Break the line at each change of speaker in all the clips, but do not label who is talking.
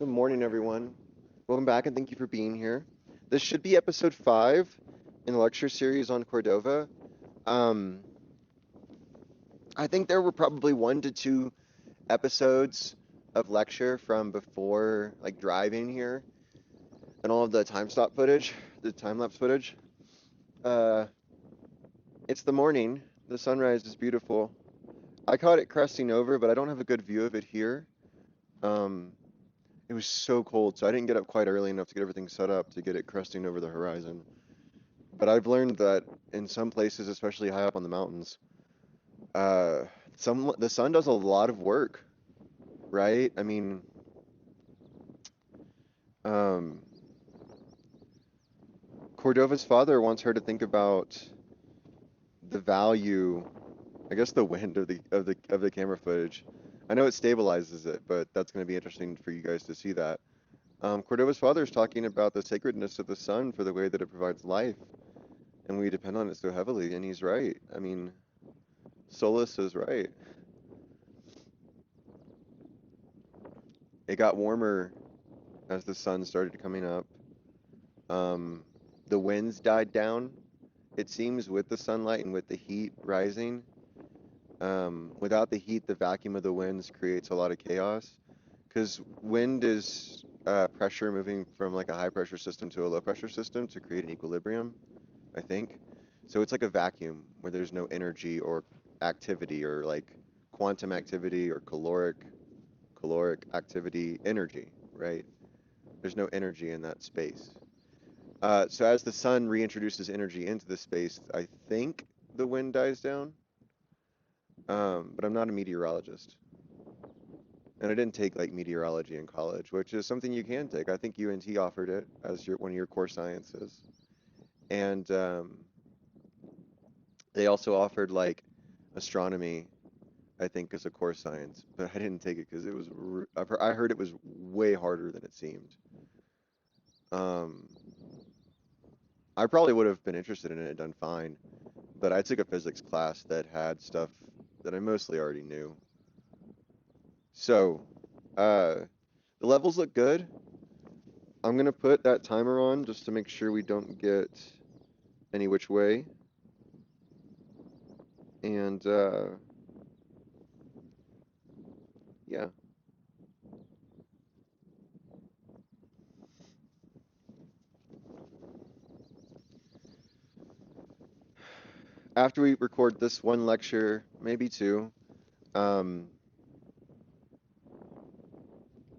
Good morning, everyone. Welcome back and thank you for being here. This should be episode 5 in the lecture series on Cordova. Um, I think there were probably 1 to 2 episodes of lecture from before, like driving here, and all of the time stop footage, the time lapse footage. Uh, it's the morning. The sunrise is beautiful. I caught it cresting over, but I don't have a good view of it here. Um, it was so cold, so I didn't get up quite early enough to get everything set up to get it cresting over the horizon. But I've learned that in some places, especially high up on the mountains, uh, the sun does a lot of work, right? I mean, um, Cordova's father wants her to think about the value, I guess, the wind of the camera footage. I know it stabilizes it, but that's going to be interesting for you guys to see that. Cordova's father is talking about the sacredness of the sun for the way that it provides life, and we depend on it so heavily, and he's right. I mean, Solus is right. It got warmer as the sun started coming up. Um, the winds died down, it seems, with the sunlight and with the heat rising. Without the heat, the vacuum of the winds creates a lot of chaos because wind is pressure moving from like a high pressure system to a low pressure system to create an equilibrium, I think. So it's like a vacuum where there's no energy or activity or like quantum activity or caloric activity energy, right? There's no energy in that space. So as the sun reintroduces energy into the space, I think the wind dies down. But I'm not a meteorologist, and I didn't take like meteorology in college, which is something you can take. I think UNT offered it as one of your core sciences, and they also offered like astronomy, I think, as a core science, but I didn't take it because it was. I heard it was way harder than it seemed. Um, I probably would have been interested in it and done fine, but I took a physics class that had stuff that I mostly already knew. So, the levels look good. I'm gonna put that timer on just to make sure we don't get any which way. And, yeah. After we record this one lecture, maybe two, um,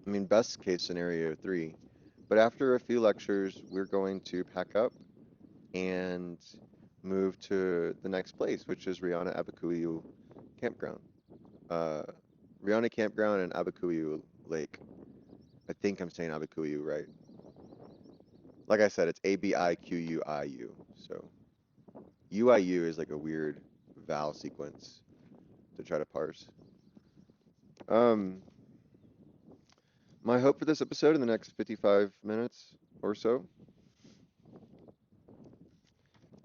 I mean, best case scenario, 3. But after a few lectures, we're going to pack up and move to the next place, which is Rihanna Abakuyu Campground. Uh, Rihanna Campground and Abakuyu Lake. I think I'm saying Abakuyu right. Like I said, it's Abiquiu. So UIU is like a weird vowel sequence to try to parse. Um, my hope for this episode in the next 55 minutes or so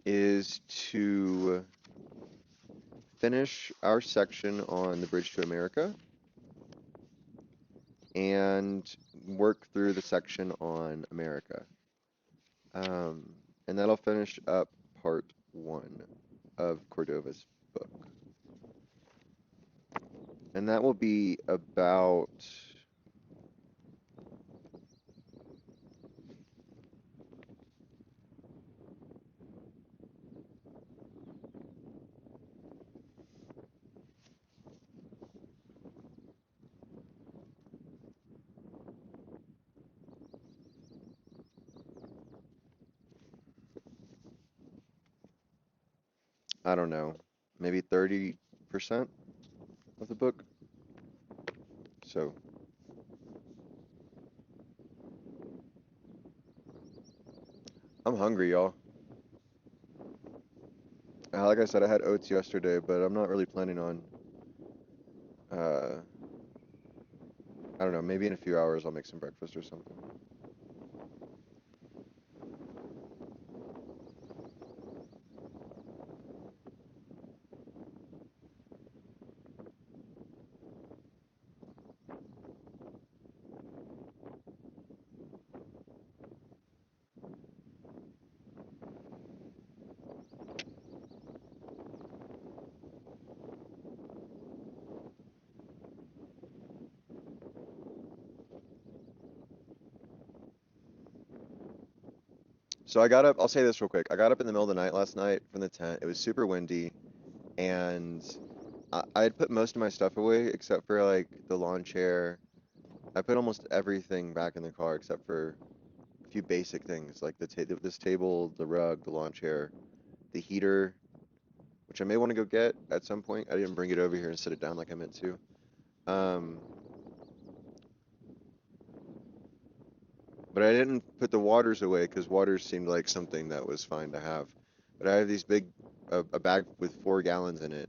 is to finish our section on the Bridge to America and work through the section on America. And that'll finish up part 1 of Cordova's book. And that will be about I don't know, maybe 30% of the book. So, I'm hungry, y'all. Like I said, I had oats yesterday, but I'm not really planning on, uh, I don't know, maybe in a few hours I'll make some breakfast or something. So I got up, I'll say this real quick. I got up in the middle of the night last night from the tent. It was super windy, and I had put most of my stuff away except for like the lawn chair. I put almost everything back in the car except for a few basic things like this table, the rug, the lawn chair, the heater, which I may want to go get at some point. I didn't bring it over here and set it down like I meant to. Um, but I didn't put the waters away because waters seemed like something that was fine to have. But I have these big, a bag with 4 gallons in it,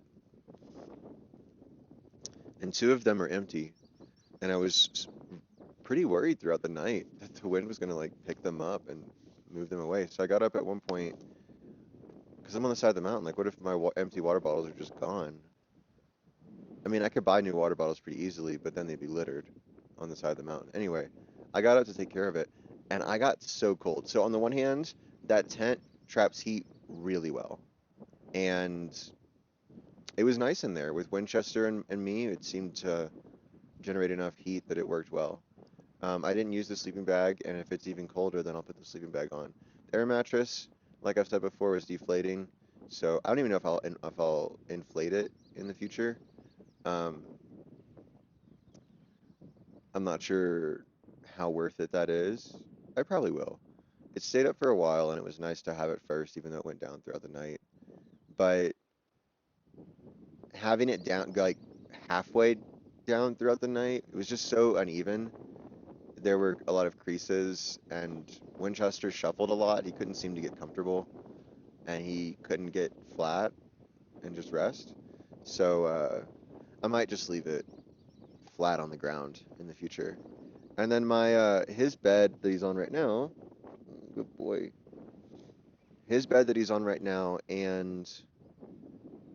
and 2 of them are empty. And I was pretty worried throughout the night that the wind was gonna like pick them up and move them away. So I got up at one point because I'm on the side of the mountain. Like, what if my empty water bottles are just gone? I mean, I could buy new water bottles pretty easily, but then they'd be littered on the side of the mountain. Anyway, I got up to take care of it, and I got so cold. So on the one hand, that tent traps heat really well, and it was nice in there with Winchester and me. It seemed to generate enough heat that it worked well. I didn't use the sleeping bag, and if it's even colder, then I'll put the sleeping bag on. The air mattress, like I've said before, was deflating, so I don't even know if I'll inflate it in the future. Um, I'm not sure how worth it that is. I probably will. It stayed up for a while, and it was nice to have it first, even though it went down throughout the night. But having it down, like halfway down throughout the night, it was just so uneven. There were a lot of creases, and Winchester shuffled a lot. He couldn't seem to get comfortable, and he couldn't get flat and just rest. So I might just leave it flat on the ground in the future. And then my his bed that he's on right now, good boy. His bed that he's on right now and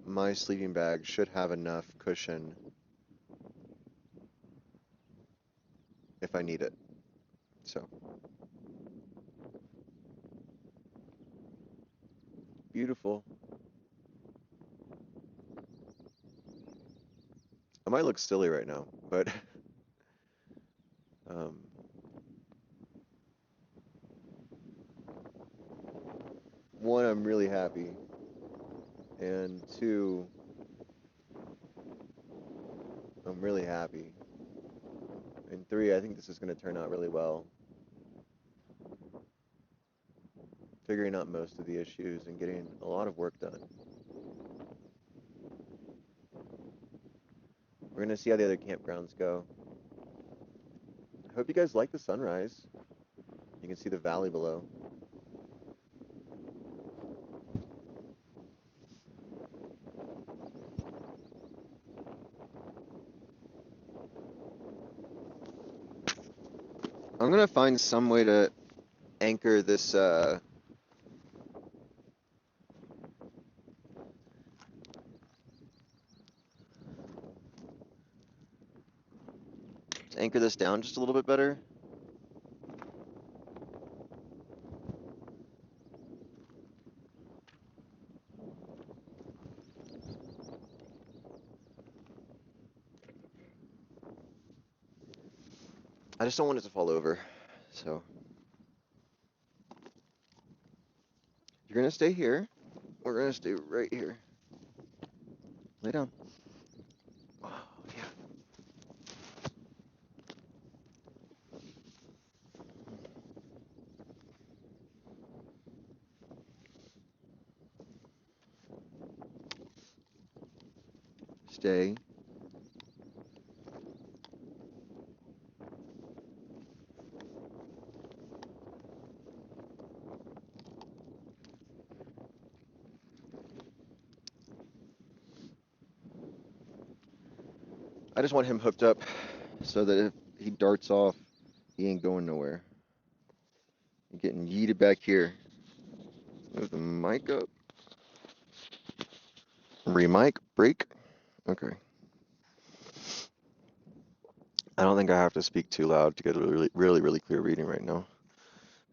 my sleeping bag should have enough cushion if I need it. So beautiful. I might look silly right now, but um, one, I'm really happy, and two, I'm really happy, and three, I think this is going to turn out really well. Figuring out most of the issues and getting a lot of work done. We're going to see how the other campgrounds go. I hope you guys like the sunrise. You can see the valley below. I'm gonna find some way to anchor this, anchor this down just a little bit better. I just don't want it to fall over. So you're gonna stay here. We're gonna stay right here. Lay down. Oh, yeah. Stay. I just want him hooked up so that if he darts off, he ain't going nowhere. You're getting yeeted back here. Move the mic up. Remic, break. Okay. I don't think I have to speak too loud to get a really clear reading right now.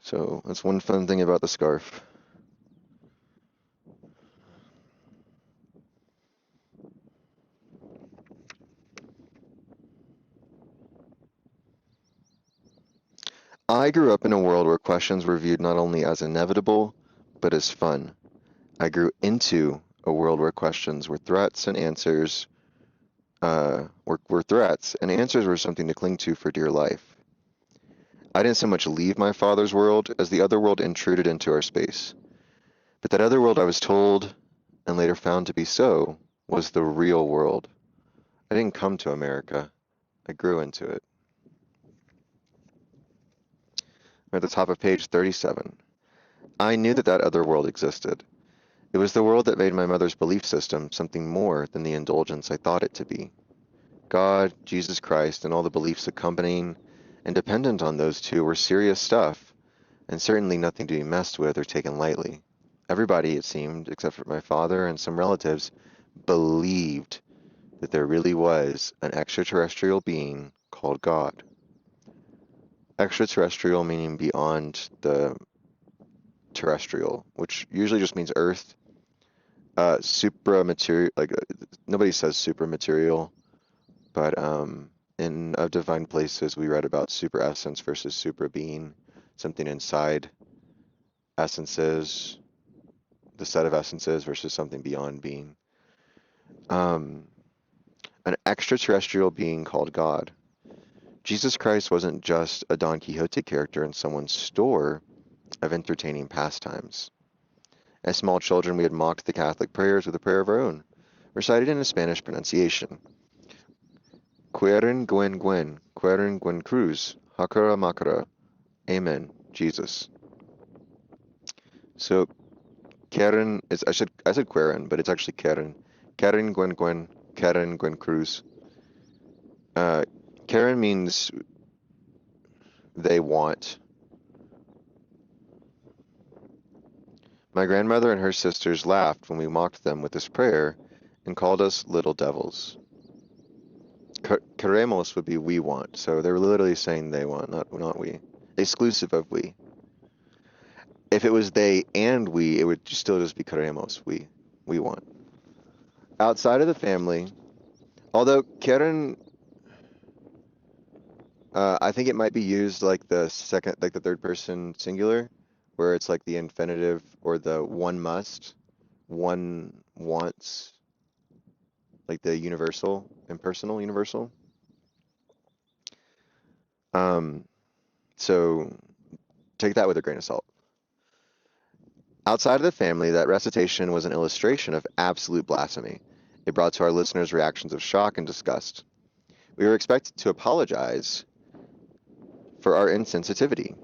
So that's one fun thing about the scarf. I grew up in a world where questions were viewed not only as inevitable, but as fun. I grew into a world where questions were threats and answers were threats, and answers were something to cling to for dear life. I didn't so much leave my father's world as the other world intruded into our space. But that other world I was told, and later found to be so, was the real world. I didn't come to America. I grew into it. We're at the top of page 37. I knew that that other world existed. It was the world that made my mother's belief system something more than the indulgence I thought it to be. God, Jesus Christ, and all the beliefs accompanying and dependent on those two were serious stuff, and certainly nothing to be messed with or taken lightly. Everybody, it seemed, except for my father and some relatives, believed that there really was an extraterrestrial being called God. Extraterrestrial meaning beyond the terrestrial, which usually just means Earth. Supramaterial, like nobody says supermaterial, but in Of Divine Places we read about super essence versus supra being, something inside essences, the set of essences versus something beyond being. Um, an extraterrestrial being called God. Jesus Christ wasn't just a Don Quixote character in someone's store of entertaining pastimes. As small children, we had mocked the Catholic prayers with a prayer of our own, recited in a Spanish pronunciation. Queren Gwen Cruz, Hakura Makara, Amen, Jesus. So Karen is I said Queren, but it's actually Karen. Karen Gwen Cruz. Karen means they want. My grandmother and her sisters laughed when we mocked them with this prayer and called us little devils. Queremos would be we want, so they were literally saying they want, not we. Exclusive of we. If it was they and we, it would still just be queremos, we want. Outside of the family, although Karen, I think it might be used like the third person singular, where it's like the infinitive or the one must, one wants, like the universal, impersonal universal. So take that with a grain of salt. Outside of the family, that recitation was an illustration of absolute blasphemy. It brought to our listeners reactions of shock and disgust. We were expected to apologize for our insensitivity.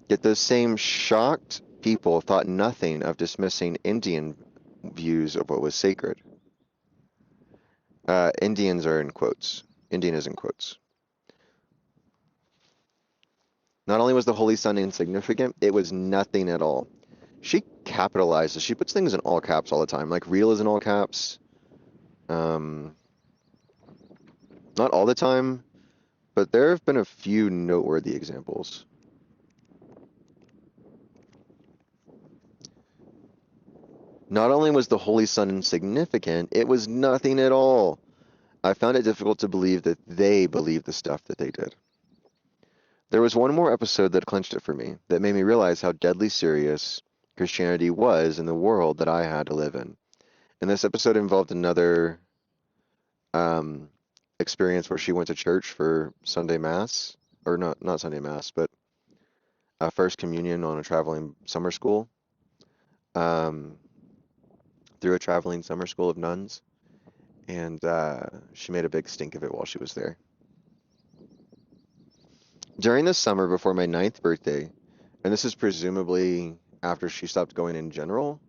Yet those same shocked people thought nothing of dismissing Indian views of what was sacred. Indians are in quotes. Indian is in quotes. Not only was the Holy Sun insignificant, it was nothing at all. She capitalizes. She puts things in all caps all the time. Like real is in all caps. Not all the time, but there have been a few noteworthy examples. Not only was the Holy Sun insignificant, it was nothing at all. I found it difficult to believe that they believed the stuff that they did. There was one more episode that clinched it for me, that made me realize how deadly serious Christianity was in the world that I had to live in. And this episode involved another experience where she went to church for Sunday Mass, or not Sunday Mass, but First Communion on a traveling summer school, through a traveling summer school of nuns, and she made a big stink of it while she was there. During the summer before my 9th birthday, and this is presumably after she stopped going in general,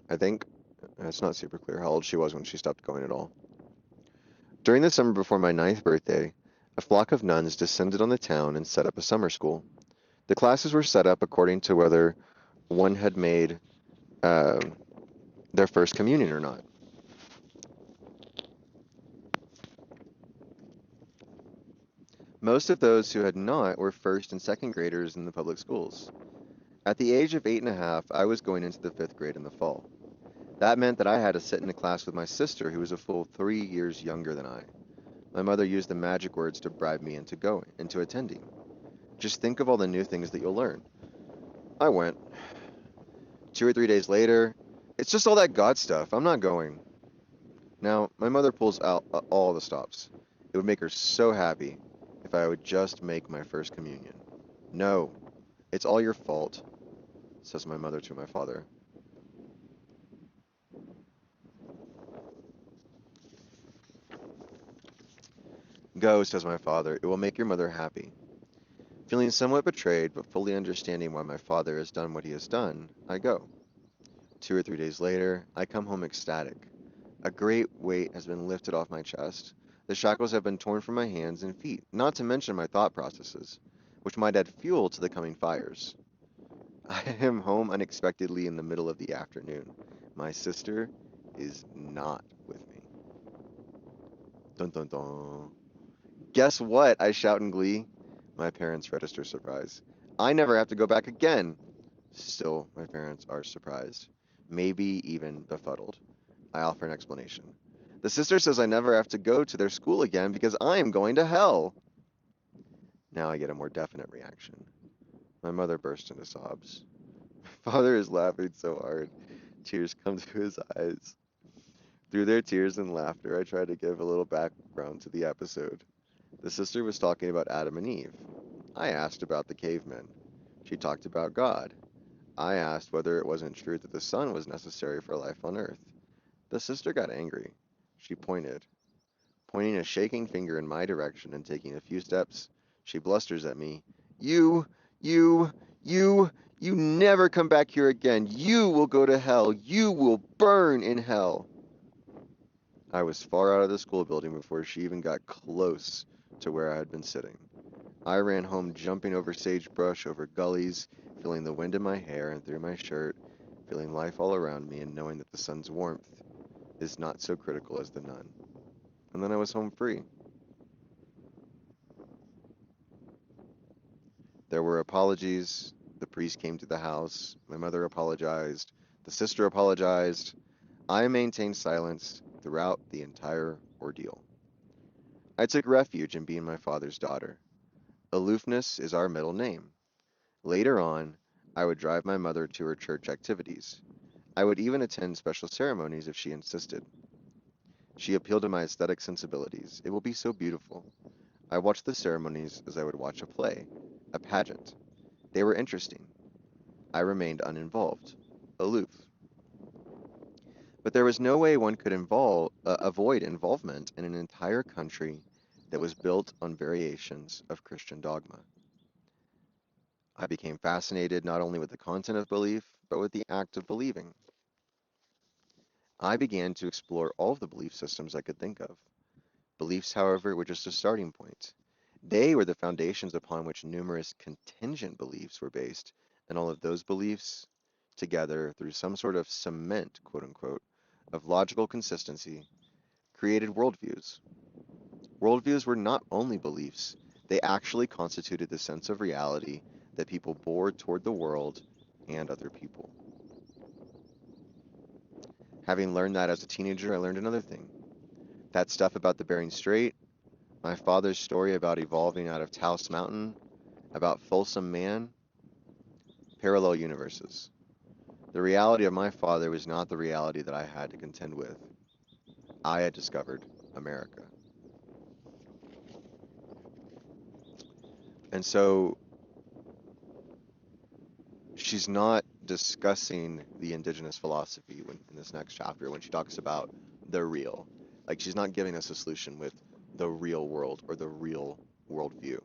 I think. It's not super clear how old she was when she stopped going at all. During the summer before my 9th birthday, a flock of nuns descended on the town and set up a summer school. The classes were set up according to whether one had made their first communion or not. Most of those who had not were first and second graders in the public schools. At the age of 8.5, I was going into the 5th grade in the fall. That meant that I had to sit in a class with my sister, who was a full 3 years younger than I. My mother used the magic words to bribe me into attending. Just think of all the new things that you'll learn. I went. 2 or 3 days later, it's just all that God stuff. I'm not going. Now, my mother pulls out all the stops. It would make her so happy if I would just make my first communion. No, it's all your fault, says my mother to my father. Go, says my father. It will make your mother happy. Feeling somewhat betrayed, but fully understanding why my father has done what he has done, I go. 2 or 3 days later, I come home ecstatic. A great weight has been lifted off my chest. The shackles have been torn from my hands and feet, not to mention my thought processes, which might add fuel to the coming fires. I am home unexpectedly in the middle of the afternoon. My sister is not with me. Dun dun dun. Guess what? I shout in glee. My parents register surprise. I never have to go back again. Still, my parents are surprised, maybe even befuddled. I offer an explanation. The sister says I never have to go to their school again because I am going to hell. Now I get a more definite reaction. My mother bursts into sobs. My father is laughing so hard, tears come to his eyes. Through their tears and laughter, I try to give a little background to the episode. The sister was talking about Adam and Eve. I asked about the cavemen. She talked about God. I asked whether it wasn't true that the sun was necessary for life on Earth. The sister got angry. She pointing a shaking finger in my direction and taking a few steps. She blusters at me. You, you, you, you never come back here again. You will go to hell. You will burn in hell. I was far out of the school building before she even got close to where I had been sitting. I ran home jumping over sagebrush, over gullies, feeling the wind in my hair and through my shirt, feeling life all around me and knowing that the sun's warmth is not so critical as the nun. And then I was home free. There were apologies. The priest came to the house. My mother apologized. The sister apologized. I maintained silence throughout the entire ordeal. I took refuge in being my father's daughter. Aloofness is our middle name. Later on, I would drive my mother to her church activities. I would even attend special ceremonies if she insisted. She appealed to my aesthetic sensibilities. It will be so beautiful. I watched the ceremonies as I would watch a play, a pageant. They were interesting. I remained uninvolved, aloof. But there was no way one could avoid involvement in an entire country that was built on variations of Christian dogma. I became fascinated not only with the content of belief, but with the act of believing. I began to explore all of the belief systems I could think of. Beliefs, however, were just a starting point. They were the foundations upon which numerous contingent beliefs were based, and all of those beliefs, together through some sort of cement, quote unquote, of logical consistency, created worldviews. Worldviews were not only beliefs, they actually constituted the sense of reality that people bore toward the world and other people. Having learned that as a teenager, I learned another thing. That stuff about the Bering Strait, my father's story about evolving out of Taos Mountain, about Folsom Man, parallel universes. The reality of my father was not the reality that I had to contend with. I had discovered America. And so she's not discussing the indigenous philosophy in this next chapter when she talks about the real. Like, she's not giving us a solution with the real world or the real worldview.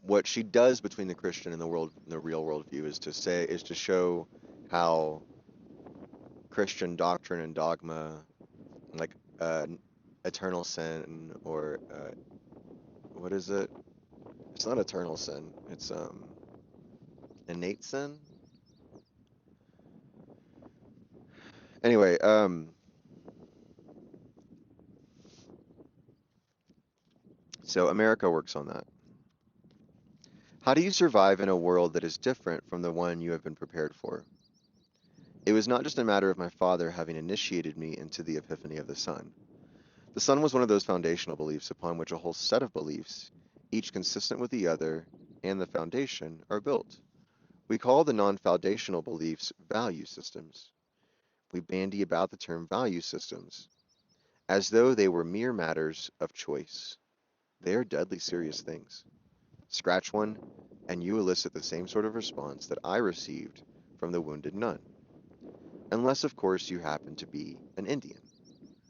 What she does between the Christian and the real worldview is to show how Christian doctrine and dogma, like eternal sin, or what is it? It's not eternal sin. It's innate sin. Anyway, so America works on that. How do you survive in a world that is different from the one you have been prepared for? It was not just a matter of my father having initiated me into the epiphany of the sun. The sun was one of those foundational beliefs upon which a whole set of beliefs, each consistent with the other, and the foundation are built. We call the non-foundational beliefs value systems. We bandy about the term value systems as though they were mere matters of choice. They are deadly serious things. Scratch one, and you elicit the same sort of response that I received from the wounded nun. Unless, of course, you happen to be an Indian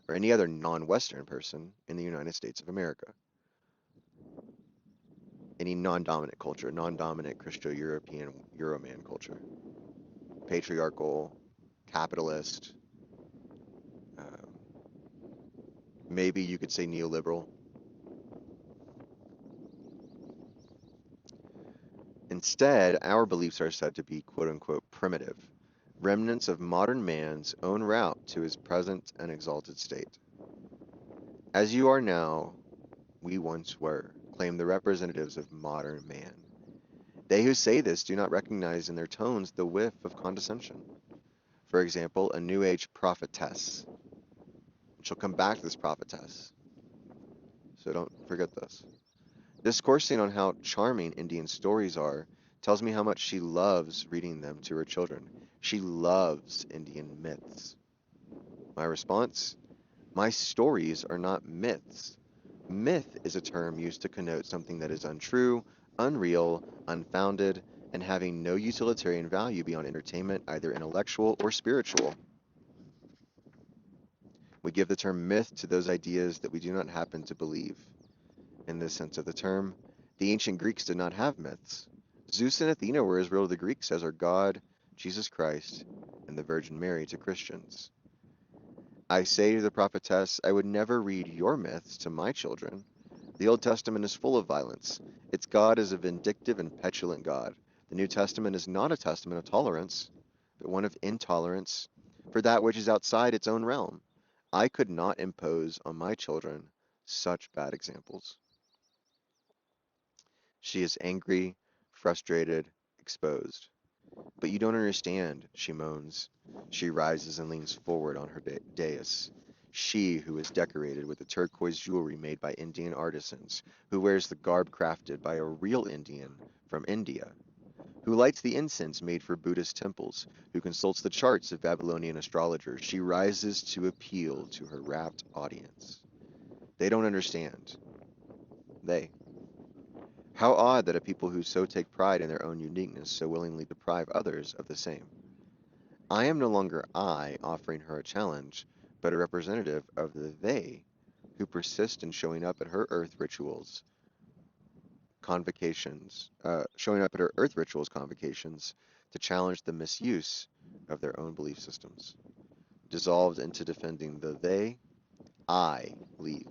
or any other non-Western person in the United States of America. Any non-dominant culture, non-dominant Christo-European Euroman culture, patriarchal, capitalist, um, maybe you could say neoliberal. Instead, our beliefs are said to be quote-unquote primitive, remnants of modern man's own route to his present and exalted state. As you are now, we once were, claim the representatives of modern man. They who say this do not recognize in their tones the whiff of condescension. For example, a New Age prophetess. She'll come back to this prophetess, so don't forget this. Discoursing on how charming Indian stories are tells me how much she loves reading them to her children. She loves Indian myths. My response? My stories are not myths. Myth is a term used to connote something that is untrue, unreal, unfounded, and having no utilitarian value beyond entertainment, either intellectual or spiritual. We give the term myth to those ideas that we do not happen to believe. In this sense of the term, the ancient Greeks did not have myths. Zeus and Athena were as real to the Greeks as are God, Jesus Christ, and the Virgin Mary to Christians. I say to the prophetess, I would never read your myths to my children. The Old Testament is full of violence. Its God is a vindictive and petulant God. The New Testament is not a testament of tolerance, but one of intolerance for that which is outside its own realm. I could not impose on my children such bad examples. She is angry, frustrated, exposed. But you don't understand, she moans. She rises and leans forward on her dais. She who is decorated with the turquoise jewelry made by Indian artisans, who wears the garb crafted by a real Indian from India, who lights the incense made for Buddhist temples, who consults the charts of Babylonian astrologers. She rises to appeal to her rapt audience. They don't understand. They. How odd that a people who so take pride in their own uniqueness so willingly deprive others of the same. I am no longer I offering her a challenge, but a representative of the they who persist in showing up at her earth rituals convocations, to challenge the misuse of their own belief systems. Dissolved into defending the they, I leave.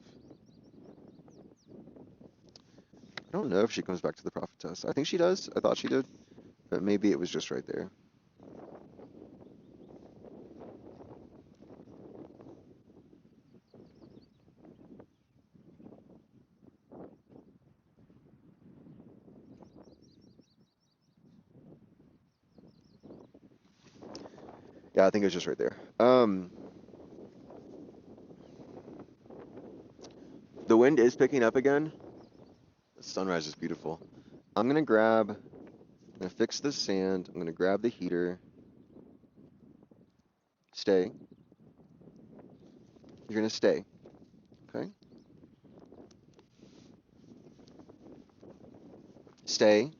I don't know if she comes back to the prophetess. I think she does. I thought she did. But maybe it was just right there. Yeah, I think it was just right there. The wind is picking up again. The sunrise is beautiful. I'm gonna fix this sand. I'm gonna grab the heater. Stay. You're gonna stay. Okay? Stay.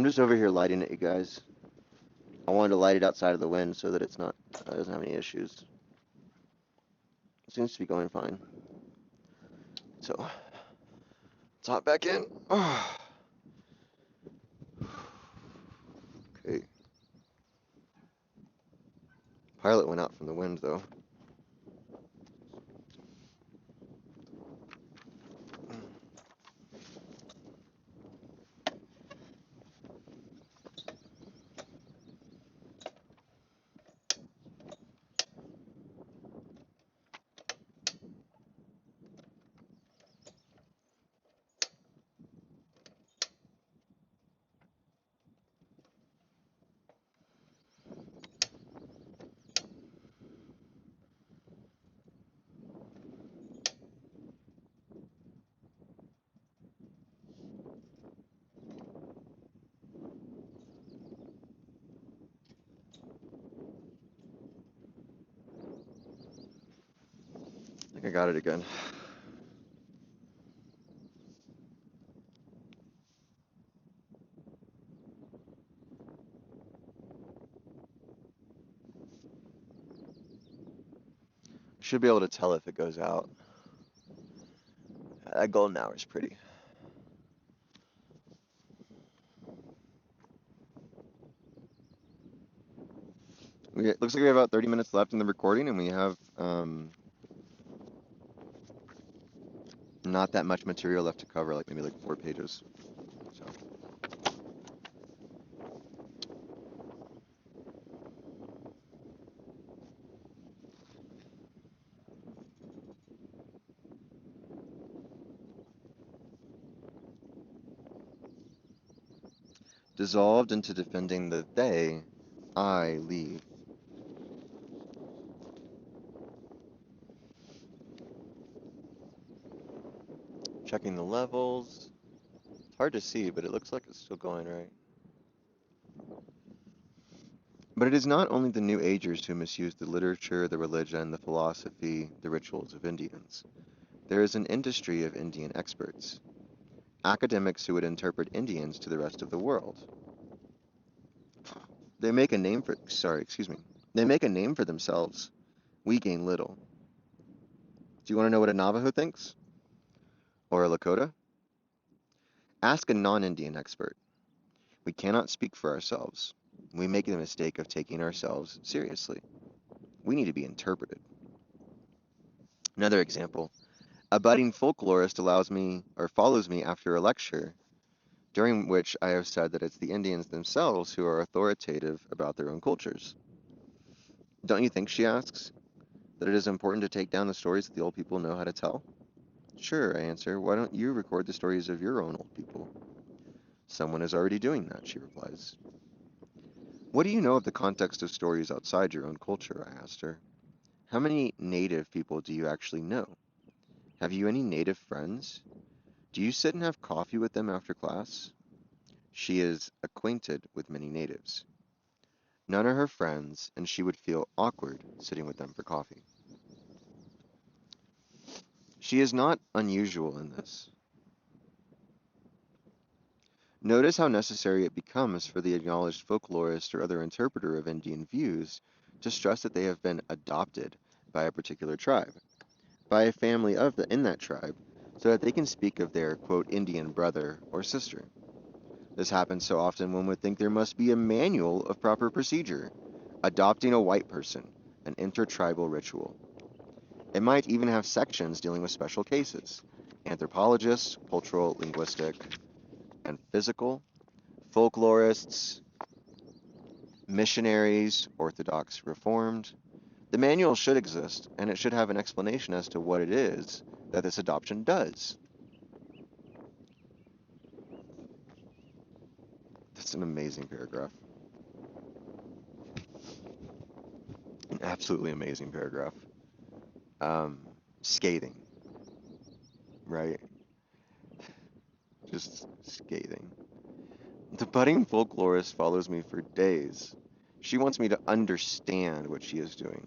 I'm just over here lighting it, you guys. I wanted to light it outside of the wind so that it's not, doesn't have any issues. It seems to be going fine. So, let's hop back in. Okay. Pilot went out from the wind, though. I think I got it again. Should be able to tell if it goes out. That golden hour is pretty. It looks like we have about 30 minutes left in the recording, and we have not that much material left to cover, like maybe like 4 pages. So. Dissolved into defending the they, I leave. Checking the levels. It's hard to see, but it looks like it's still going right. But it is not only the New Agers who misuse the literature, the religion, the philosophy, the rituals of Indians. There is an industry of Indian experts, academics who would interpret Indians to the rest of the world. They make a name for, They make a name for themselves. We gain little. Do you want to know what a Navajo thinks? Or a Lakota? Ask a non-Indian expert. We cannot speak for ourselves. We make the mistake of taking ourselves seriously. We need to be interpreted. Another example. A budding folklorist follows me after a lecture, during which I have said that it's the Indians themselves who are authoritative about their own cultures. Don't you think, she asks, that it is important to take down the stories that the old people know how to tell? Sure, I answer. Why don't you record the stories of your own old people? Someone is already doing that, she replies. What do you know of the context of stories outside your own culture? I asked her. How many native people do you actually know? Have you any native friends? Do you sit and have coffee with them after class? She is acquainted with many natives. None are her friends, and she would feel awkward sitting with them for coffee. She is not unusual in this. Notice how necessary it becomes for the acknowledged folklorist or other interpreter of Indian views to stress that they have been adopted by a particular tribe, by a family in that tribe, so that they can speak of their, quote, Indian brother or sister. This happens so often one would think there must be a manual of proper procedure. Adopting a white person, an intertribal ritual. It might even have sections dealing with special cases. Anthropologists, cultural, linguistic, and physical, folklorists, missionaries, Orthodox, Reformed. The manual should exist, and it should have an explanation as to what it is that this adoption does. That's an amazing paragraph. An absolutely amazing paragraph. Scathing, right? Just scathing. The budding folklorist follows me for days. She wants me to understand what she is doing.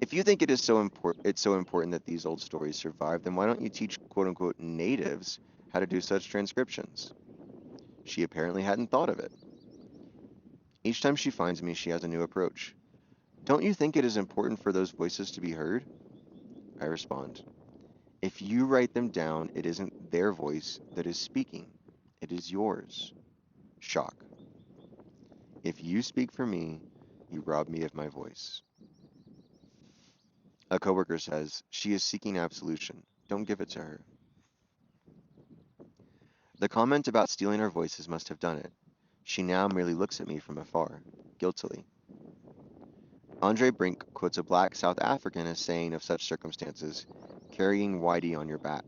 If you think it's so important that these old stories survive, then why don't you teach quote-unquote natives how to do such transcriptions? She apparently hadn't thought of it. Each time she finds me, she has a new approach. Don't you think it is important for those voices to be heard? I respond. If you write them down, it isn't their voice that is speaking. It is yours. Shock. If you speak for me, you rob me of my voice. A coworker says, she is seeking absolution. Don't give it to her. The comment about stealing our voices must have done it. She now merely looks at me from afar, guiltily. Andre Brink quotes a black South African as saying of such circumstances, carrying Whitey on your back.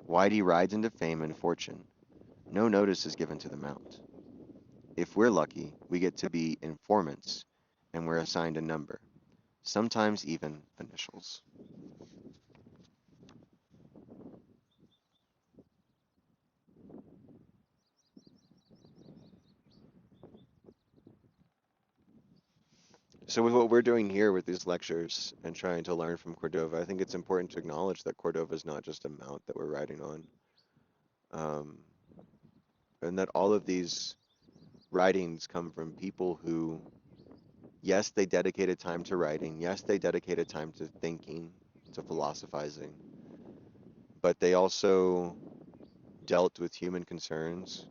Whitey rides into fame and fortune. No notice is given to the mount. If we're lucky, we get to be informants, and we're assigned a number, sometimes even initials. So with what we're doing here with these lectures and trying to learn from Cordova, I think it's important to acknowledge that Cordova is not just a mount that we're riding on, um, and that all of these writings come from people who, yes, they dedicated time to writing, yes, they dedicated time to thinking, to philosophizing, but they also dealt with human concerns.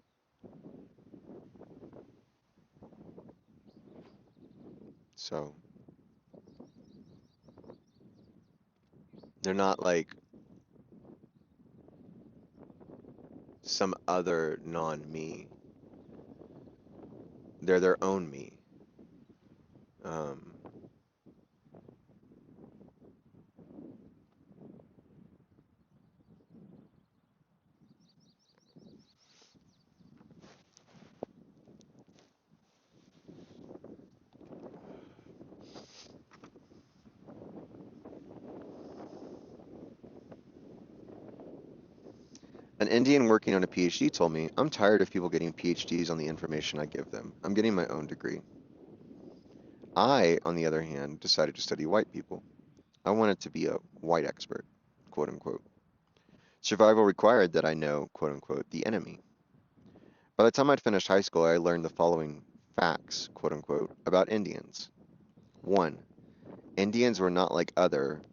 So they're not like some other non-me. They're their own me. Um, an Indian working on a PhD told me, I'm tired of people getting PhDs on the information I give them. I'm getting my own degree. I, on the other hand, decided to study white people. I wanted to be a white expert, quote unquote. Survival required that I know, quote unquote, the enemy. By the time I'd finished high school, I learned the following facts, quote unquote, about Indians. 1. Indians were not like other,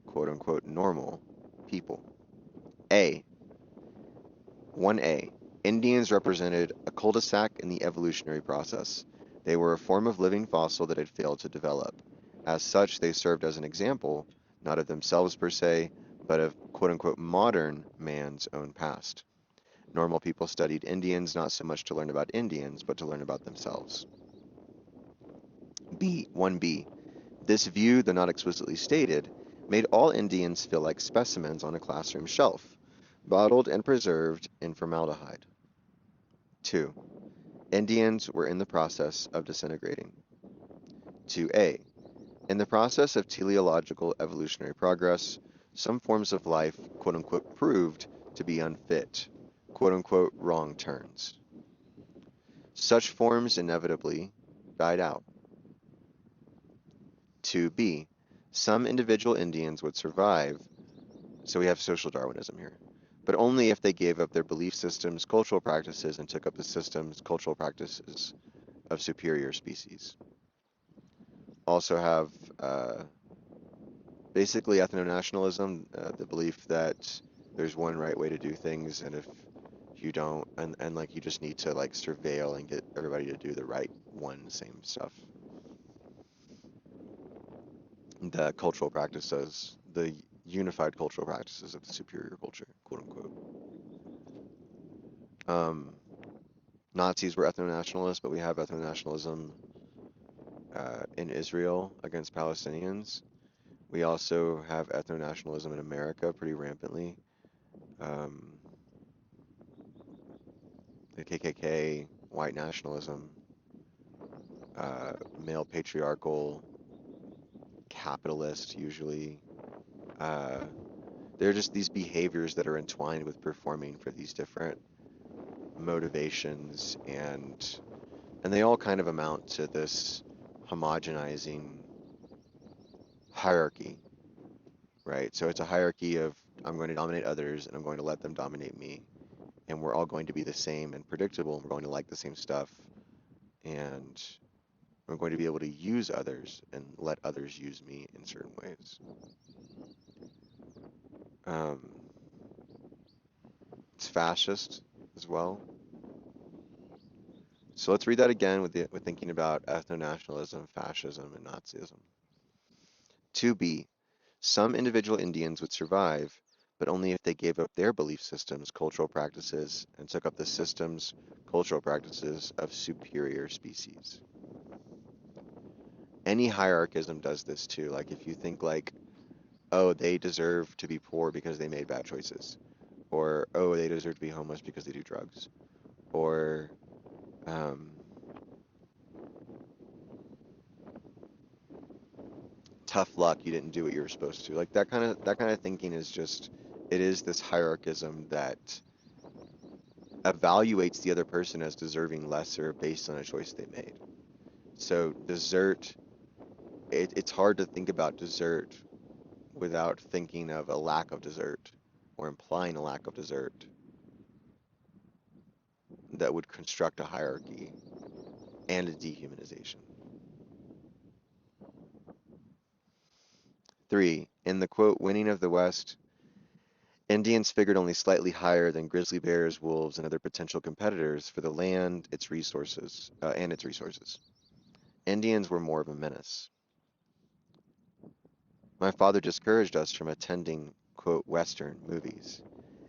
quote unquote, normal people. A. 1A. Indians represented a cul-de-sac in the evolutionary process. They were a form of living fossil that had failed to develop. As such, they served as an example, not of themselves per se, but of quote-unquote modern man's own past. Normal people studied Indians not so much to learn about Indians, but to learn about themselves. 1B. This view, though not explicitly stated, made all Indians feel like specimens on a classroom shelf, bottled and preserved in formaldehyde. 2. Indians were in the process of disintegrating. 2A. In the process of teleological evolutionary progress, some forms of life, quote unquote, proved to be unfit, quote unquote, wrong turns. Such forms inevitably died out. 2B. Some individual Indians would survive, so we have social Darwinism here, but only if they gave up their belief systems, cultural practices, and took up the systems, cultural practices of superior species. Also have basically ethno-nationalism, the belief that there's one right way to do things, and if you don't, and like you just need to like surveil and get everybody to do the right one same stuff. The cultural practices, the unified cultural practices of the superior culture, quote unquote. Um, Nazis were ethno-nationalists, but we have ethno-nationalism in Israel against Palestinians. We also have ethno-nationalism in America pretty rampantly. Um, the KKK, white nationalism, male patriarchal, capitalist usually. Uh, they're just these behaviors that are entwined with performing for these different motivations, and they all kind of amount to this homogenizing hierarchy, right? So it's a hierarchy of I'm going to dominate others and I'm going to let them dominate me. and we're all going to be the same and predictable, and we're going to like the same stuff, and I'm going to be able to use others and let others use me in certain ways. Um, it's fascist as well. So let's read that again with thinking about ethno-nationalism, fascism, and Nazism. 2b. Some individual Indians would survive, but only if they gave up their belief systems, cultural practices, and took up the systems, cultural practices of superior species. Any hierarchism does this too. Like if you think like, oh, they deserve to be poor because they made bad choices, or oh, they deserve to be homeless because they do drugs, or um, tough luck, you didn't do what you were supposed to. Like that kind of thinking is just it is this hierarchism that evaluates the other person as deserving lesser based on a choice they made. So dessert, it's hard to think about dessert without thinking of a lack of dessert or implying a lack of dessert that would construct a hierarchy and a dehumanization. 3. In the quote, winning of the West, Indians figured only slightly higher than grizzly bears, wolves, and other potential competitors for the land, its resources, and its resources. Indians were more of a menace. My father discouraged us from attending, quote, Western movies.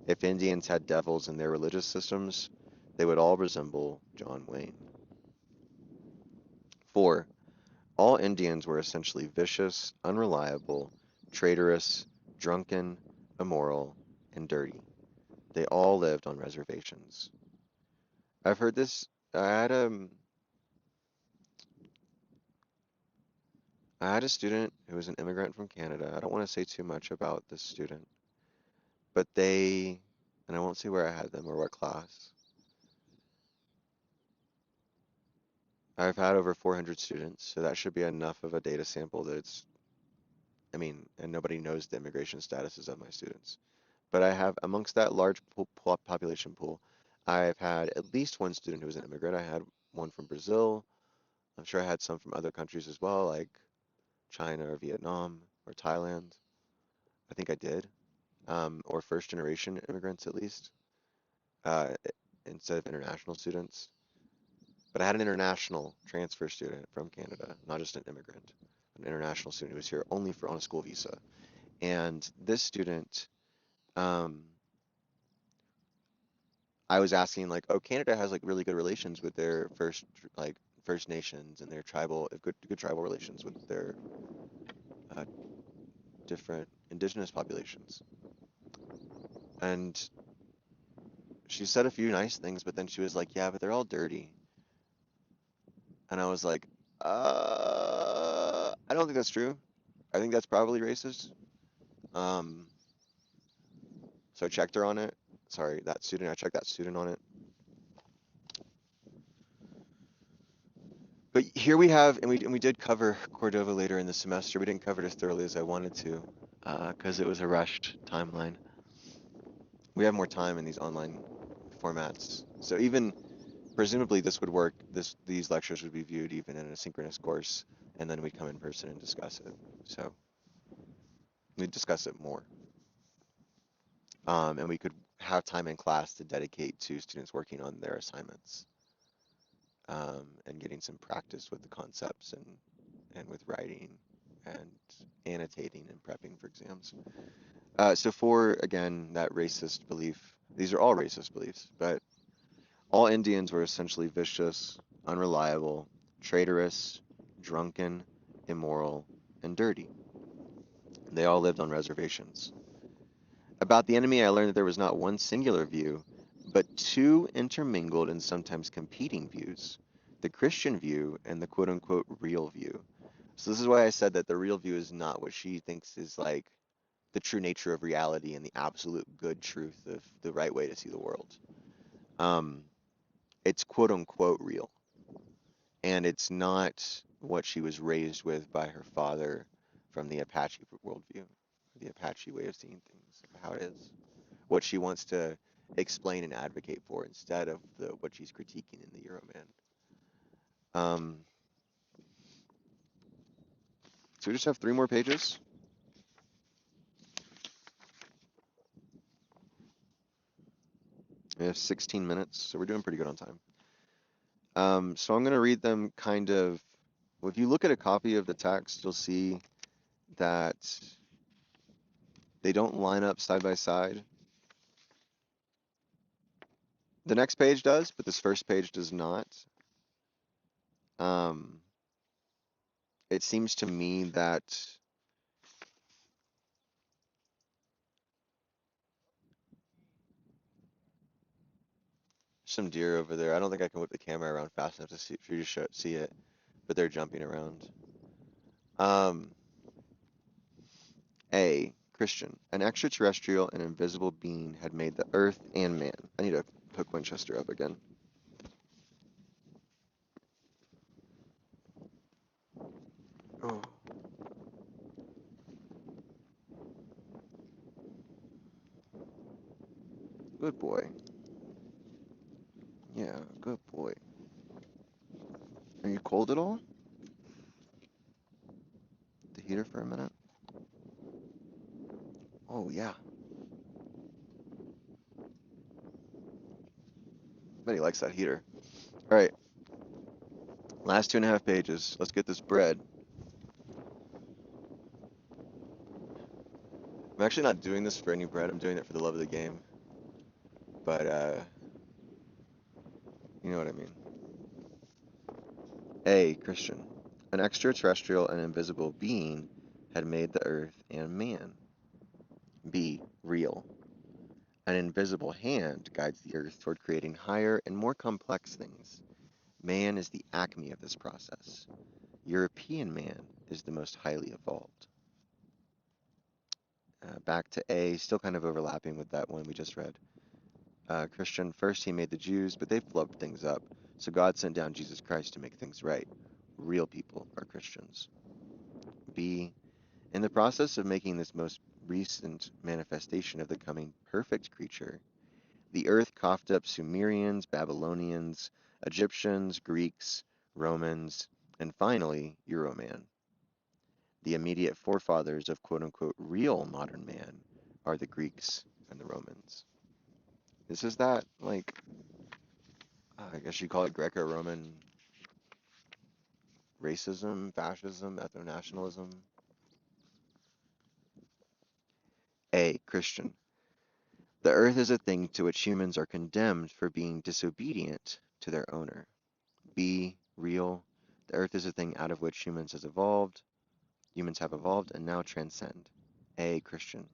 If Indians had devils in their religious systems, they would all resemble John Wayne. 4. All Indians were essentially vicious, unreliable, traitorous, drunken, immoral, and dirty. They all lived on reservations. I've heard this. I had I had a student who was an immigrant from Canada. I don't want to say too much about this student, but and I won't say where I had them or what class. I've had over 400 students, so that should be enough of a data sample that I mean, and nobody knows the immigration statuses of my students. But I have, amongst that large population pool, I've had at least one student who was an immigrant. I had one from Brazil. I'm sure I had some from other countries as well, like China or Vietnam or Thailand. I think I did. Or first generation immigrants at least, uh, instead of international students. But I had an international transfer student from Canada, not just an immigrant, an international student who was here only for on a school visa. And this student, um, I was asking like, oh, Canada has like really good relations with their like First Nations and their tribal, good tribal relations with their uh, different indigenous populations. And she said a few nice things, but then she was like, yeah, but they're all dirty. And I was like, I don't think that's true. I think that's probably racist. Um, so I checked her on it. Sorry, that student, I checked that student on it. But here we have, and we did cover Cordova later in the semester. We didn't cover it as thoroughly as I wanted to, because it was a rushed timeline. We have more time in these online formats. So even presumably this would work, these lectures would be viewed even in a synchronous course, and then we'd come in person and discuss it. So we'd discuss it more. And we could have time in class to dedicate to students working on their assignments, and getting some practice with the concepts and with writing and annotating and prepping for exams. So for, again, that racist belief, these are all racist beliefs, but all Indians were essentially vicious, unreliable, traitorous, drunken, immoral, and dirty. They all lived on reservations. About the enemy, I learned that there was not one singular view, but two intermingled and sometimes competing views, the Christian view and the quote-unquote real view. So this is why I said that the real view is not what she thinks is like the true nature of reality and the absolute good truth of the right way to see the world. Um, it's quote-unquote real, and it's not what she was raised with by her father from the Apache worldview, the Apache way of seeing things, how it is. What she wants to explain and advocate for instead of what she's critiquing in the Euroman. Um, so we just have 3 more pages. We have 16 minutes, so we're doing pretty good on time. So I'm going to read them kind of, well, if you look at a copy of the text, you'll see that they don't line up side by side. The next page does, but this first page does not. It seems to me that some deer over there. I don't think I can whip the camera around fast enough to see for you to see it, but they're jumping around. A. Christian, an extraterrestrial and invisible being had made the earth and man. I need to hook Winchester up again. Oh. Good boy. Yeah, good boy. Are you cold at all? The heater for a minute? Oh, yeah. Bet he likes that heater. All right. Last 2.5 pages. Let's get this bread. I'm actually not doing this for any bread. I'm doing it for the love of the game. But, you know what I mean. A. Christian. An extraterrestrial and invisible being had made the earth and man. B. Real. An invisible hand guides the earth toward creating higher and more complex things. Man is the acme of this process. European man is the most highly evolved. Back to A, still kind of overlapping with that one we just read. Christian, first he made the Jews, but they've flubbed things up. So God sent down Jesus Christ to make things right. Real people are Christians. B, in the process of making this most recent manifestation of the coming perfect creature, the earth coughed up Sumerians, Babylonians, Egyptians, Greeks, Romans, and finally, Euroman. The immediate forefathers of quote-unquote real modern man are the Greeks and the Romans. This is that, like, I guess you call it Greco-Roman racism, fascism, ethno-nationalism. A. Christian. The earth is a thing to which humans are condemned for being disobedient to their owner. B. Real. The earth is a thing out of which humans have evolved and now transcend. A. Christian.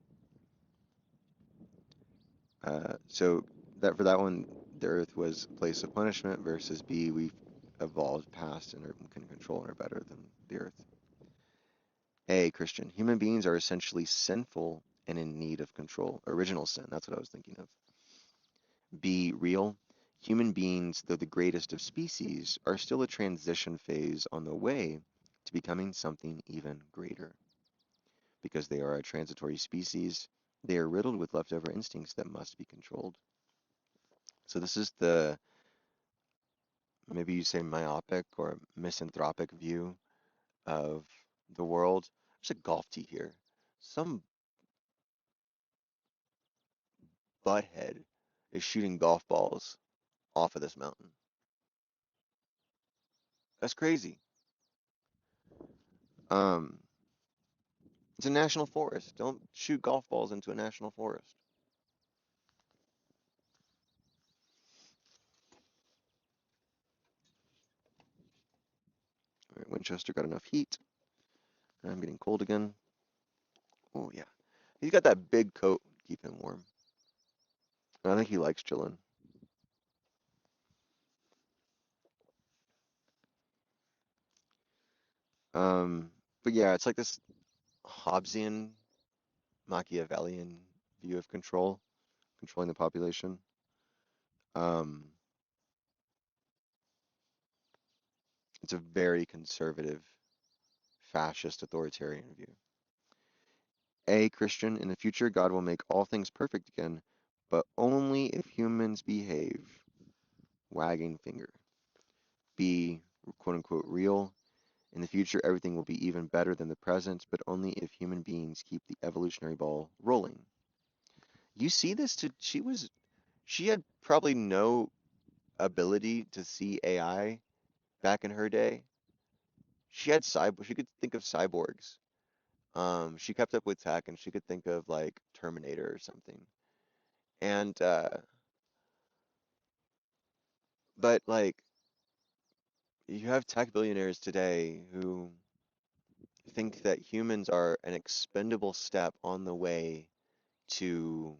So that for that one, the earth was a place of punishment versus B, we've evolved past and can control and are better than the earth. A. Christian. Human beings are essentially sinful and in need of control. Original sin, that's what I was thinking of. B. Real. Human beings, though the greatest of species, are still a transition phase on the way to becoming something even greater. Because they are a transitory species, they are riddled with leftover instincts that must be controlled. So this is the, maybe you say myopic or misanthropic view of the world. There's a golf tee here. Some butthead is shooting golf balls off of this mountain. That's crazy. Um, it's a national forest. Don't shoot golf balls into a national forest. All right, Winchester got enough heat. I'm getting cold again. Oh yeah, he's got that big coat to keep him warm. I think he likes chilling. Um, but yeah, it's like this Hobbesian, Machiavellian view of controlling the population. Um, it's a very conservative, fascist, authoritarian view. A. Christian, in the future, God will make all things perfect again, but only if humans behave, wagging finger. Be quote unquote real. In the future, everything will be even better than the present, but only if human beings keep the evolutionary ball rolling. You see this she had probably no ability to see AI back in her day. She could think of cyborgs. She kept up with tech and she could think of like Terminator or something. And but like you have tech billionaires today who think that humans are an expendable step on the way to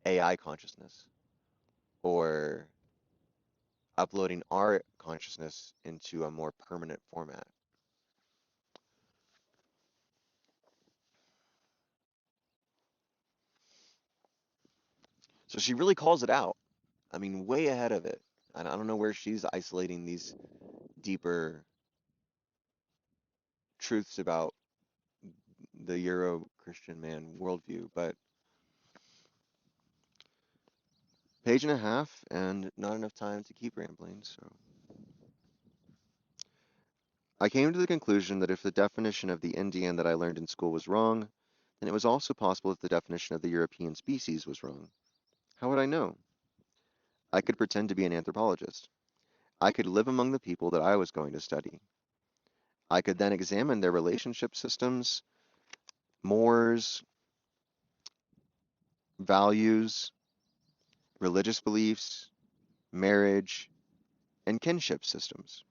AI consciousness or uploading our consciousness into a more permanent format. So she really calls it out. I mean, way ahead of it. And I don't know where she's isolating these deeper truths about the Euro Christian man worldview, but page and a half and not enough time to keep rambling, so I came to the conclusion that if the definition of the Indian that I learned in school was wrong, then it was also possible that the definition of the European species was wrong. How would I know? I could pretend to be an anthropologist. I could live among the people that I was going to study. I could then examine their relationship systems, mores, values, religious beliefs, marriage, and kinship systems.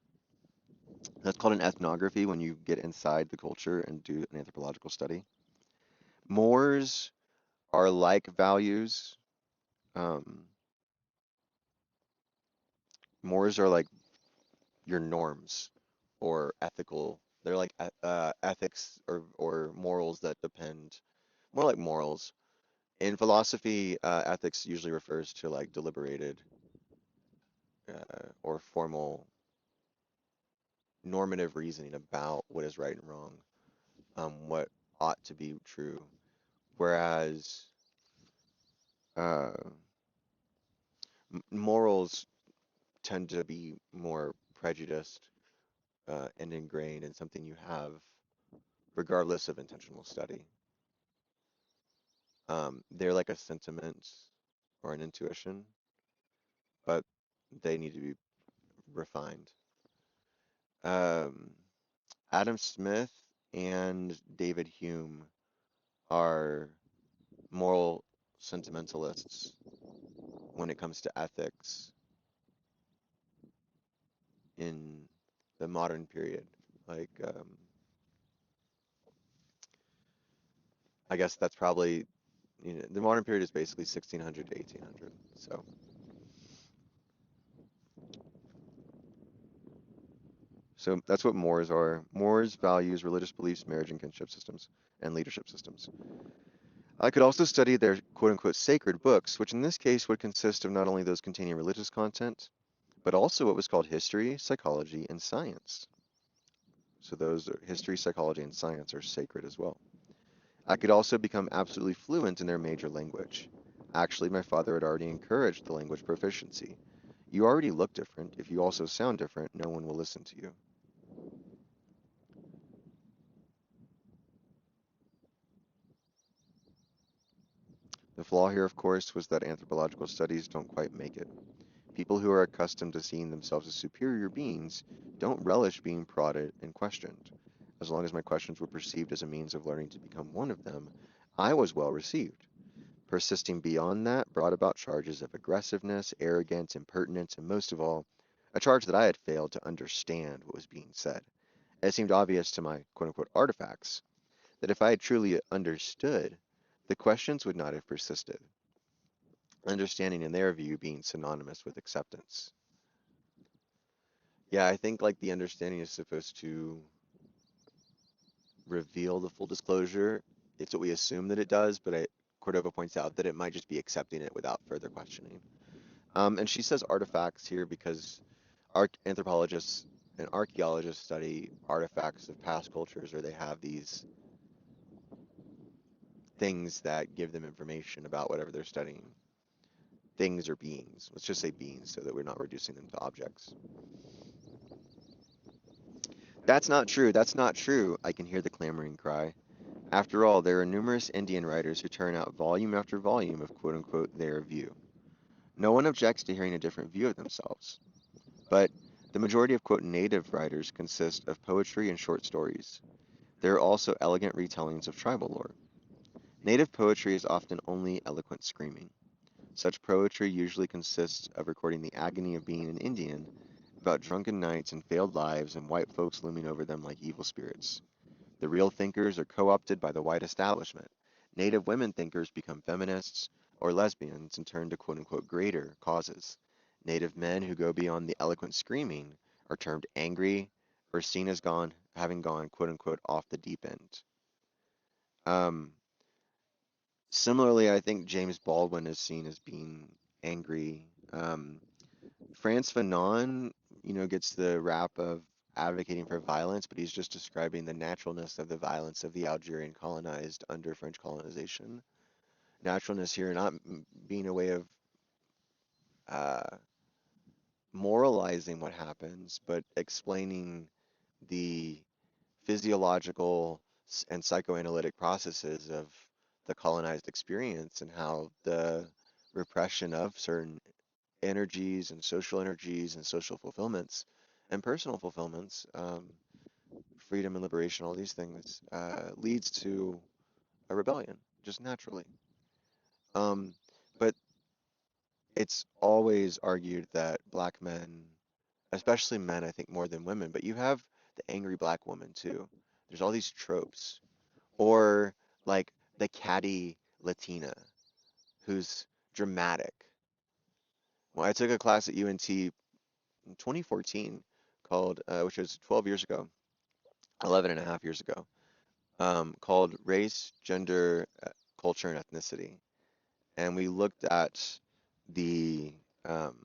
That's called an ethnography when you get inside the culture and do an anthropological study. Mores are like values. Um, Mores are like your norms or ethical. They're like ethics or morals that depend more like morals. In philosophy, ethics usually refers to like deliberated or formal normative reasoning about what is right and wrong, what ought to be true. Whereas uh, morals tend to be more prejudiced and ingrained in something you have regardless of intentional study. They're like a sentiment or an intuition, but they need to be refined. Um, Adam Smith and David Hume are moral sentimentalists when it comes to ethics in the modern period. Like, I guess that's probably, the modern period is basically 1600 to 1800. So that's what Moors are. Moors values religious beliefs, marriage and kinship systems, and leadership systems. I could also study their quote unquote sacred books, which in this case would consist of not only those containing religious content, but also what was called history, psychology, and science. So those are history, psychology, and science are sacred as well. I could also become absolutely fluent in their major language. Actually, my father had already encouraged the language proficiency. You already look different. If you also sound different, no one will listen to you. The flaw here, of course, was that anthropological studies don't quite make it. People who are accustomed to seeing themselves as superior beings don't relish being prodded and questioned. As long as my questions were perceived as a means of learning to become one of them, I was well received. Persisting beyond that brought about charges of aggressiveness, arrogance, impertinence, and most of all, a charge that I had failed to understand what was being said. It seemed obvious to my quote unquote artifacts that if I had truly understood, the questions would not have persisted. Understanding in their view being synonymous with acceptance. Yeah, I think like the understanding is supposed to reveal the full disclosure. It's what we assume that it does, but Cordova points out that it might just be accepting it without further questioning. And she says artifacts here because anthropologists and archaeologists study artifacts of past cultures, or they have these things that give them information about whatever they're studying. Things or beings. Let's just say beings so that we're not reducing them to objects. That's not true. That's not true. I can hear the clamoring cry. After all, there are numerous Indian writers who turn out volume after volume of quote unquote their view. No one objects to hearing a different view of themselves. But the majority of quote native writers consist of poetry and short stories. There are also elegant retellings of tribal lore. Native poetry is often only eloquent screaming. Such poetry usually consists of recording the agony of being an Indian, about drunken nights and failed lives and white folks looming over them like evil spirits. The real thinkers are co-opted by the white establishment. Native women thinkers become feminists or lesbians and turn to quote-unquote greater causes. Native men who go beyond the eloquent screaming are termed angry or seen as having gone quote-unquote off the deep end. Um, Similarly, I think James Baldwin is seen as being angry. Frantz Fanon, gets the rap of advocating for violence, but he's just describing the naturalness of the violence of the Algerian colonized under French colonization. Naturalness here not being a way of uh, moralizing what happens, but explaining the physiological and psychoanalytic processes of the colonized experience and how the repression of certain energies and social fulfillments and personal fulfillments, freedom and liberation, all these things, leads to a rebellion, just naturally. Um, but it's always argued that black men, especially men, I think more than women, but you have the angry black woman too. There's all these tropes. Or like the catty Latina who's dramatic. Well, I took a class at UNT in 2014 called, which was 12 years ago, 11 and a half years ago, called Race, Gender, Culture, and Ethnicity. And we looked at the, um,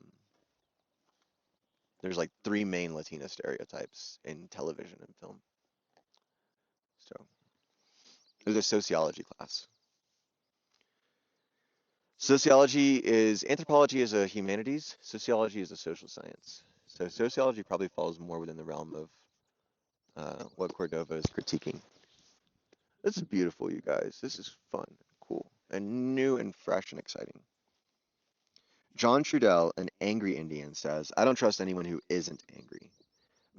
there's like three main Latina stereotypes in television and film. So it was a sociology class. Anthropology is a humanities, sociology is a social science. So sociology probably falls more within the realm of what Cordova is critiquing. This is beautiful, you guys. This is fun, cool, and new and fresh and exciting. John Trudell, an angry Indian, says, I don't trust anyone who isn't angry.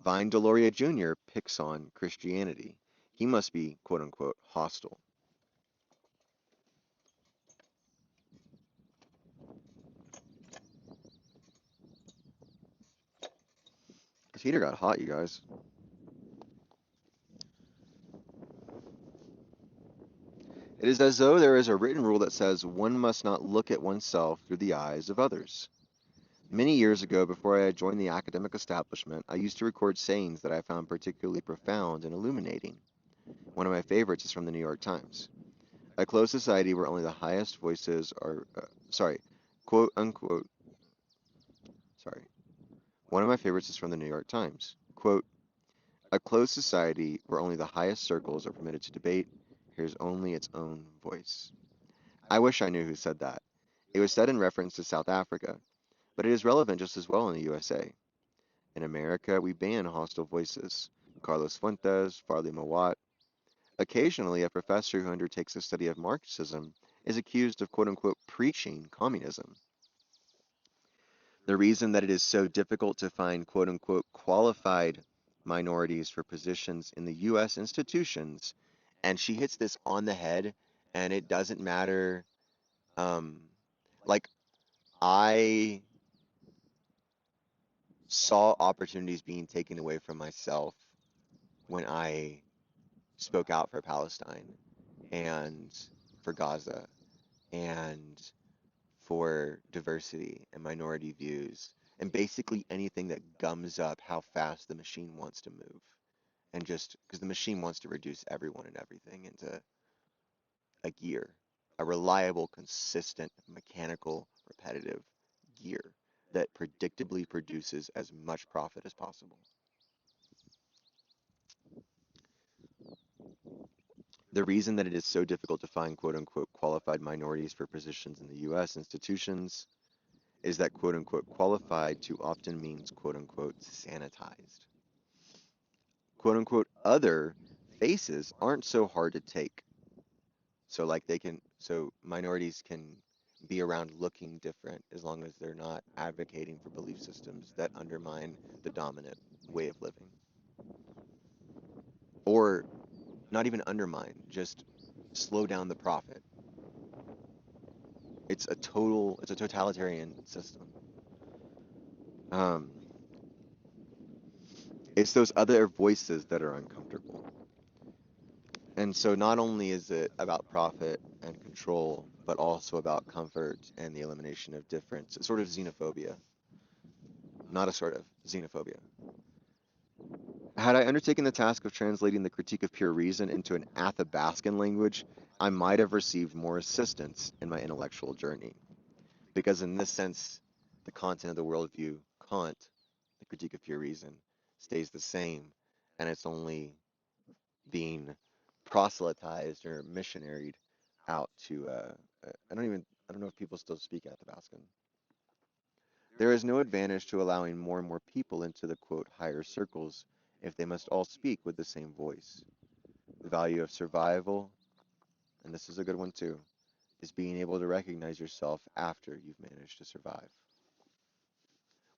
Vine Deloria Jr. picks on Christianity. He must be, quote unquote, hostile. This heater got hot, you guys. It is as though there is a written rule that says one must not look at oneself through the eyes of others. Many years ago, before I had joined the academic establishment, I used to record sayings that I found particularly profound and illuminating. One of my favorites is from the New York Times. A closed society where only the highest voices are, quote unquote, sorry. One of my favorites is from the New York Times. Quote, a closed society where only the highest circles are permitted to debate hears only its own voice. I wish I knew who said that. It was said in reference to South Africa, but it is relevant just as well in the USA. In America, we ban hostile voices. Carlos Fuentes, Farley Mawat. Occasionally, a professor who undertakes a study of Marxism is accused of quote-unquote preaching communism. The reason that it is so difficult to find quote-unquote qualified minorities for positions in the U.S. institutions, and she hits this on the head, and it doesn't matter, um, like, I saw opportunities being taken away from myself when I spoke out for Palestine and for Gaza and for diversity and minority views and basically anything that gums up how fast the machine wants to move. And just because the machine wants to reduce everyone and everything into a gear, a reliable, consistent, mechanical, repetitive gear that predictably produces as much profit as possible. The reason that it is so difficult to find quote unquote qualified minorities for positions in the US institutions is that quote unquote qualified too often means quote unquote sanitized. Quote unquote other faces aren't so hard to take. So like so minorities can be around looking different as long as they're not advocating for belief systems that undermine the dominant way of living. Or not even undermine, just slow down the profit. It's a totalitarian system. Um, it's those other voices that are uncomfortable. And so not only is it about profit and control, but also about comfort and the elimination of difference. It's sort of xenophobia, not a sort of xenophobia. Had I undertaken the task of translating the Critique of Pure Reason into an Athabascan language, I might have received more assistance in my intellectual journey. Because in this sense, the content of the worldview, Kant, the Critique of Pure Reason, stays the same, and it's only being proselytized or missionaried out to, I don't know if people still speak Athabascan. There is no advantage to allowing more and more people into the quote higher circles if they must all speak with the same voice. The value of survival, and this is a good one too, is being able to recognize yourself after you've managed to survive.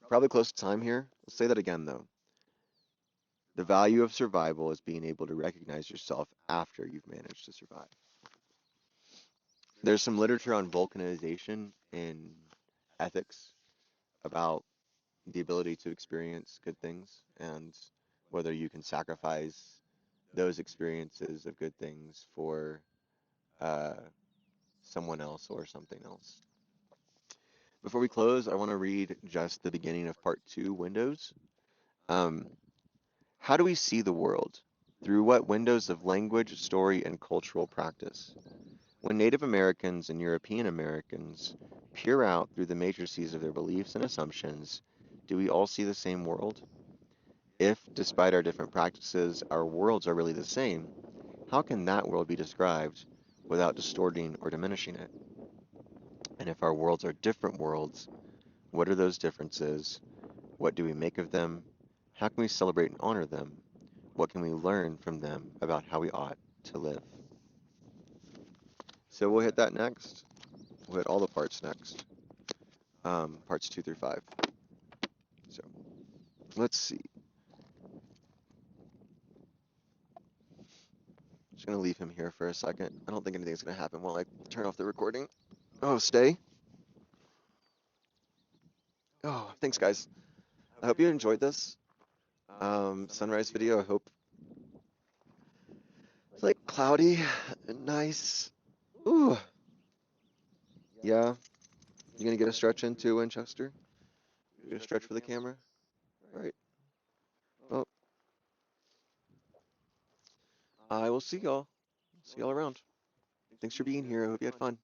Probably close to time here. Let's say that again though. The value of survival is being able to recognize yourself after you've managed to survive. There's some literature on vulcanization in ethics about the ability to experience good things and whether you can sacrifice those experiences of good things for uh, someone else or something else. Before we close, I want to read just the beginning of part 2, Windows. Um, how do we see the world? Through what windows of language, story, and cultural practice? When Native Americans and European Americans peer out through the matrices of their beliefs and assumptions, do we all see the same world? If, despite our different practices, our worlds are really the same, how can that world be described without distorting or diminishing it? And if our worlds are different worlds, what are those differences? What do we make of them? How can we celebrate and honor them? What can we learn from them about how we ought to live? So we'll hit that next. We'll hit all the parts next. Parts 2 through 5. So let's see. Just gonna leave him here for a second. I don't think anything's gonna happen while I turn off the recording. Oh, stay. Oh, thanks guys. I hope you enjoyed this sunrise video. I hope it's like cloudy and nice. Ooh, yeah. You gonna get a stretch in too, Winchester? You gonna stretch for the camera? All right. Well, I will see y'all. See y'all around. Thanks for being here. I hope you had fun.